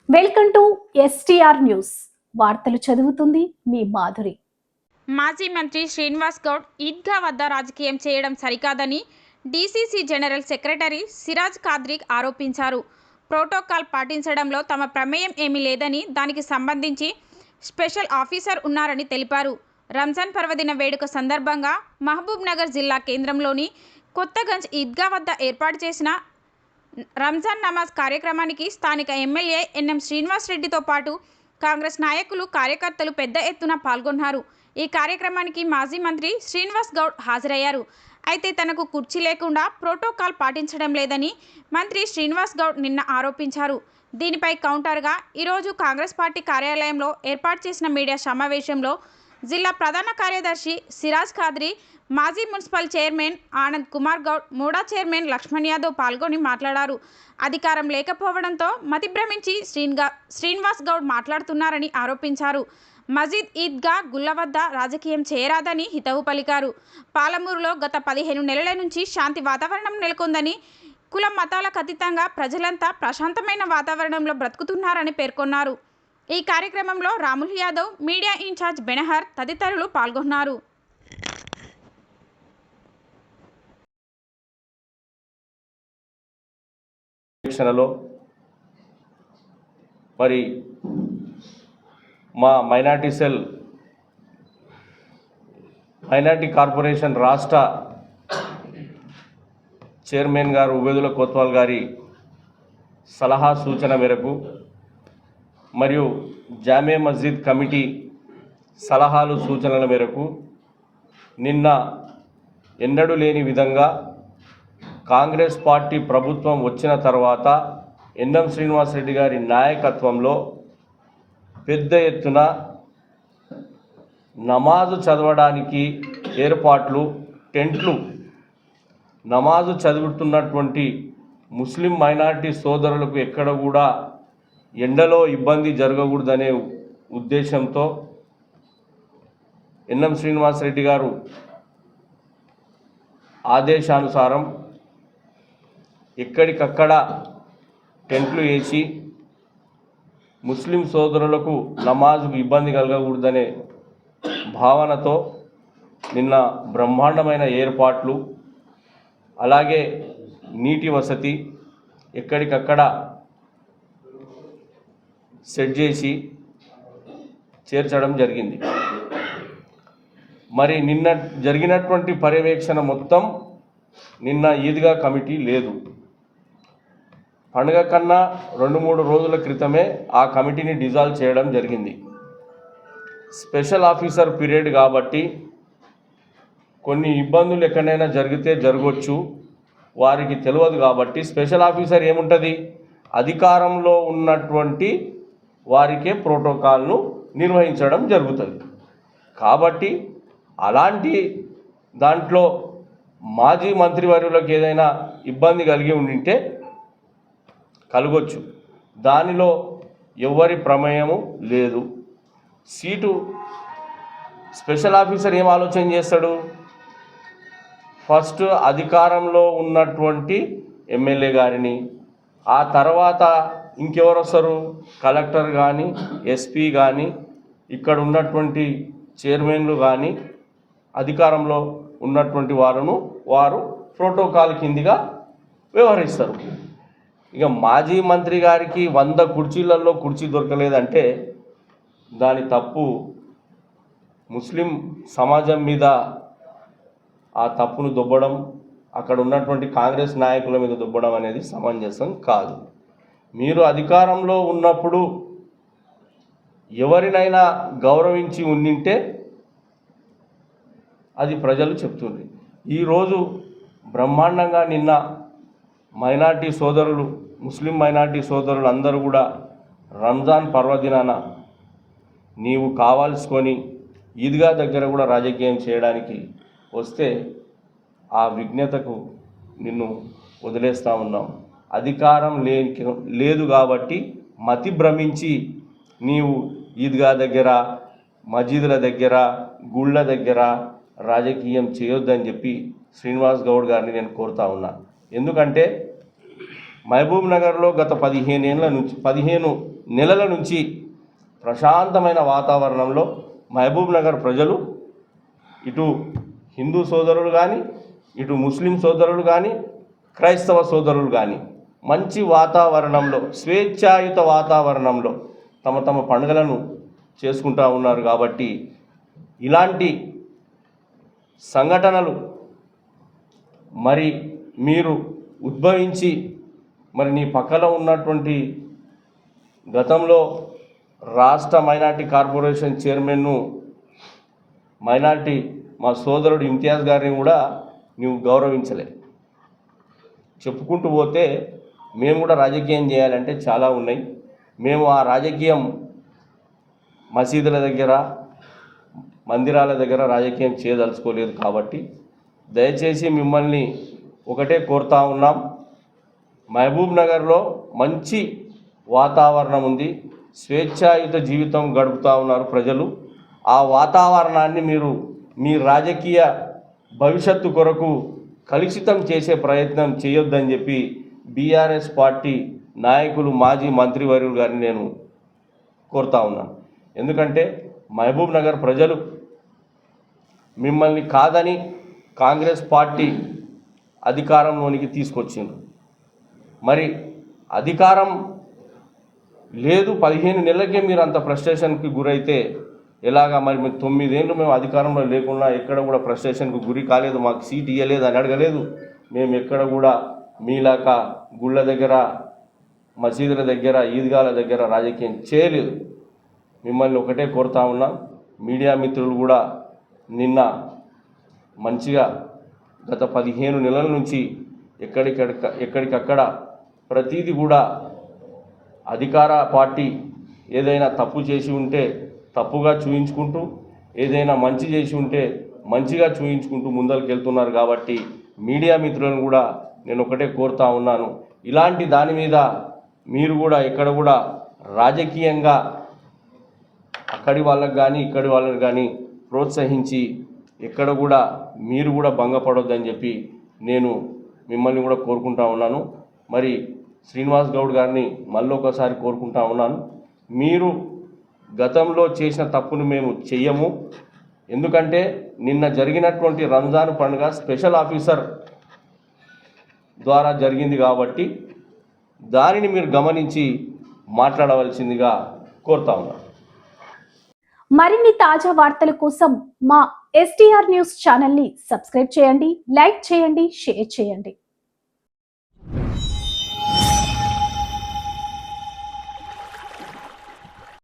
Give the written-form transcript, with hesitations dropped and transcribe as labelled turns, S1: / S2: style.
S1: Welcome to STR news. వార్తలు చదువుతుంది మీ మాధురి.
S2: మాజీ మంత్రి శ్రీనివాస్ గౌడ్ ఈద్గా వద్ద రాజకీయం చేయడం సరికాదని DCC general secretary Siraj Qadri ఆరోపించారు. ప్రోటోకాల్ పాటించడంలో తమ ప్రమేయం ఏమీ లేదని, దానికి సంబంధించి స్పెషల్ ఆఫీసర్ ఉన్నారని తెలిపారు. రంజాన్ పర్వదిన వేడుక సందర్భంగా మహబూబ్ నగర్ జిల్లా కేంద్రంలోని కొత్తగంజ్ ఈద్గా వద్ద ఏర్పాటు చేసిన రంజాన్ నమాజ్ కార్యక్రమానికి స్థానిక ఎమ్మెల్యే ఎన్ఎం శ్రీనివాస్ రెడ్డితో పాటు కాంగ్రెస్ నాయకులు, కార్యకర్తలు పెద్ద ఎత్తున పాల్గొన్నారు. ఈ కార్యక్రమానికి మాజీ మంత్రి శ్రీనివాస్ గౌడ్ హాజరయ్యారు. అయితే తనకు కుర్చీ లేకుండా ప్రోటోకాల్ పాటించడం లేదని మంత్రి శ్రీనివాస్ గౌడ్ నిన్న ఆరోపించారు. దీనిపై కౌంటర్గా ఈరోజు కాంగ్రెస్ పార్టీ కార్యాలయంలో ఏర్పాటు చేసిన మీడియా సమావేశంలో జిల్లా ప్రధాన కార్యదర్శి సిరాజ్ ఖాద్రీ, మాజీ మున్సిపల్ చైర్మన్ ఆనంద్ కుమార్ గౌడ్, మూడా చైర్మన్ లక్ష్మణ్ యాదవ్ పాల్గొని మాట్లాడారు. అధికారం లేకపోవడంతో మతిభ్రమించి శ్రీనివాస్ గౌడ్ మాట్లాడుతున్నారని ఆరోపించారు. మజీద్ ఈద్గా గుళ్ల వద్ద రాజకీయం చేయరాదని హితవు పలికారు. పాలమూరులో గత 15 నెలల నుంచి శాంతి వాతావరణం నెలకొందని, కుల మతాలకు అతీతంగా ప్రజలంతా ప్రశాంతమైన వాతావరణంలో బ్రతుకుతున్నారని పేర్కొన్నారు. ఈ కార్యక్రమంలో రాముల్ యాదవ్, మీడియా ఇన్ఛార్జ్ బెనహర్ తదితరులు పాల్గొన్నారు.
S3: మరి మా మైనార్టీ సెల్ మైనార్టీ కార్పొరేషన్ రాష్ట్ర చైర్మన్ గారు ఉబేదుల్లా కోత్వాల్ గారి సలహా సూచన మేరకు మరియు జామే మస్జిద్ కమిటీ సలహాలు సూచనల మేరకు నిన్న ఎన్నడూ లేని విధంగా కాంగ్రెస్ పార్టీ ప్రభుత్వం వచ్చిన తర్వాత ఎన్ఎం శ్రీనివాస్ రెడ్డి గారి నాయకత్వంలో పెద్ద ఎత్తున నమాజు చదవడానికి ఏర్పాట్లు, టెంట్లు, నమాజు చదువుతున్నటువంటి ముస్లిం మైనారిటీ సోదరులకు ఎక్కడ కూడా ఎండలో ఇబ్బంది జరగకూడదనే ఉద్దేశంతో ఎన్ఎం శ్రీనివాస్ రెడ్డి గారు ఆదేశానుసారం ఎక్కడికక్కడ టెంట్లు వేసి ముస్లిం సోదరులకు నమాజ్కు ఇబ్బంది కలగకూడదనే భావనతో నిన్న బ్రహ్మాండమైన ఏర్పాట్లు, అలాగే నీటి వసతి ఎక్కడికక్కడ సెట్ చేసి చేర్చడం జరిగింది. మరి నిన్న జరిగినటువంటి పర్యవేక్షణ మొత్తం నిన్న ఈద్గా కమిటీ లేదు. పండుగ కన్నా 2-3 రోజుల క్రితమే ఆ కమిటీని డిజాల్వ్ చేయడం జరిగింది. స్పెషల్ ఆఫీసర్ పీరియడ్ కాబట్టి కొన్ని ఇబ్బందులు ఎక్కడైనా జరిగితే జరగవచ్చు, వారికి తెలియదు. కాబట్టి స్పెషల్ ఆఫీసర్ ఏముంటుంది, అధికారంలో ఉన్నటువంటి వారికే ప్రోటోకాల్ను నిర్వహించడం జరుగుతుంది. కాబట్టి అలాంటి దాంట్లో మాజీ మంత్రివర్యులకు ఏదైనా ఇబ్బంది కలిగి ఉండింటే కలగొచ్చు. దానిలో ఎవరి ప్రమేయము లేదు. సీటు స్పెషల్ ఆఫీసర్ ఏం ఆలోచన చేస్తాడు, ఫస్ట్ అధికారంలో ఉన్నటువంటి ఎమ్మెల్యే గారిని, ఆ తర్వాత ఇంకెవరు వస్తారు, కలెక్టర్ కానీ, ఎస్పీ కానీ, ఇక్కడ ఉన్నటువంటి చైర్మన్లు కానీ, అధికారంలో ఉన్నటువంటి వారు ప్రోటోకాల్ కిందిగా వ్యవహరిస్తారు. ఇక మాజీ మంత్రి గారికి 100 కుర్చీలలో కుర్చీ దొరకలేదంటే దాని తప్పు ముస్లిం సమాజం మీద ఆ తప్పును దొబ్బడం, అక్కడ ఉన్నటువంటి కాంగ్రెస్ నాయకుల మీద దొబ్బడం అనేది సమంజసం కాదు. మీరు అధికారంలో ఉన్నప్పుడు ఎవరినైనా గౌరవించి ఉండింటే అది ప్రజలు చెప్తుంది. ఈరోజు బ్రహ్మాండంగా నిన్న మైనార్టీ సోదరులు, ముస్లిం మైనార్టీ సోదరులు అందరూ కూడా రంజాన్ పర్వదినాన నీవు కావాల్సుకొని ఈద్గా దగ్గర కూడా రాజకీయం చేయడానికి వస్తే ఆ విజ్ఞతకు నిన్ను వదిలేస్తూ ఉన్నాం. అధికారం లేదు కాబట్టి మతి భ్రమించి నీవు ఈద్గా దగ్గర, మసీదుల దగ్గర, గుళ్ళ దగ్గర రాజకీయం చేయొద్దని చెప్పి శ్రీనివాస్ గౌడ్ గారిని నేను కోరుతా ఉన్నా. ఎందుకంటే మహబూబ్ నగర్లో గత 15 నెలల నుంచి ప్రశాంతమైన వాతావరణంలో మహబూబ్ నగర్ ప్రజలు ఇటు హిందూ సోదరులు కానీ ఇటు ముస్లిం సోదరులు కానీ క్రైస్తవ సోదరులు కానీ మంచి వాతావరణంలో స్వేచ్ఛాయుత వాతావరణంలో తమ పండుగలను చేసుకుంటూ ఉన్నారు. కాబట్టి ఇలాంటి సంఘటనలు మరి మీరు ఉద్భవించి మరి నీ పక్కన ఉన్నటువంటి గతంలో రాష్ట్ర మైనార్టీ కార్పొరేషన్ చైర్మన్ను మైనార్టీ మా సోదరుడు ఇంతియాజ్ గారిని కూడా నువ్వు గౌరవించలే. చెప్పుకుంటూ పోతే మేము కూడా రాజకీయం చేయాలంటే చాలా ఉన్నాయి. మేము ఆ రాజకీయం మసీదుల దగ్గర మందిరాల దగ్గర రాజకీయం చేయదలుచుకోలేదు. కాబట్టి దయచేసి మిమ్మల్ని ఒకటే కోరుతా ఉన్నాం, మహబూబ్ నగర్లో మంచి వాతావరణం ఉంది, స్వేచ్ఛాయుత జీవితం గడుపుతూ ఉన్నారు ప్రజలు. ఆ వాతావరణాన్ని మీరు మీ రాజకీయ భవిష్యత్తు కొరకు కలుషితం చేసే ప్రయత్నం చేయొద్దని చెప్పి బీఆర్ఎస్ పార్టీ నాయకులు మాజీ మంత్రివర్యులు గారిని నేను కోరుతా ఉన్నాను. ఎందుకంటే మహబూబ్ నగర్ ప్రజలు మిమ్మల్ని కాదని కాంగ్రెస్ పార్టీ అధికారంలోనికి తీసుకొచ్చింది. మరి అధికారం లేదు, 15 నెలలకే మీరు అంత ఫ్రస్ట్రేషన్కి గురైతే ఎలాగా? మరి 9 ఏళ్ళు మేము అధికారంలో లేకుండా ఎక్కడ కూడా ఫ్రస్ట్రేషన్కి గురి కాలేదు, మాకు సీట్ ఇవ్వలేదు అని అడగలేదు. మేము ఎక్కడ కూడా మీలాగా గుళ్ళ దగ్గర మసీదుల దగ్గర ఈద్గాల దగ్గర రాజకీయం చేయలేదు. మిమ్మల్ని ఒకటే కోరుతా ఉన్నాం, మీడియా మిత్రులు కూడా నిన్న మంచిగా గత 15 నెలల నుంచి ఎక్కడికక్కడ ప్రతీది కూడా అధికార పార్టీ ఏదైనా తప్పు చేసి ఉంటే తప్పుగా చూయించుకుంటూ, ఏదైనా మంచి చేసి ఉంటే మంచిగా చూయించుకుంటూ ముందరికి వెళ్తున్నారు. కాబట్టి మీడియా మిత్రులను కూడా నేను ఒకటే కోరుతా ఉన్నాను, ఇలాంటి దాని మీద మీరు కూడా ఎక్కడ కూడా రాజకీయంగా అక్కడి వాళ్ళకి కానీ ఇక్కడి వాళ్ళకి కానీ ప్రోత్సహించి ఎక్కడ కూడా మీరు కూడా భంగపడొద్దని చెప్పి నేను మిమ్మల్ని కూడా కోరుకుంటా ఉన్నాను. మరి శ్రీనివాస్ గౌడ్ గారిని మళ్ళీ ఒకసారి కోరుకుంటా ఉన్నాను, మీరు గతంలో చేసిన తప్పును మేము చెయ్యము. ఎందుకంటే నిన్న జరిగినటువంటి రంజాన్ పండుగ స్పెషల్ ఆఫీసర్ ద్వారా జరిగింది కాబట్టి దానిని మీరు గమనించి మాట్లాడవలసిందిగా కోరుతా ఉన్నాను.
S1: మరిన్ని తాజా వార్తల కోసం మా STR న్యూస్ ఛానల్ని సబ్స్క్రైబ్ చేయండి, లైక్ చేయండి, షేర్ చేయండి.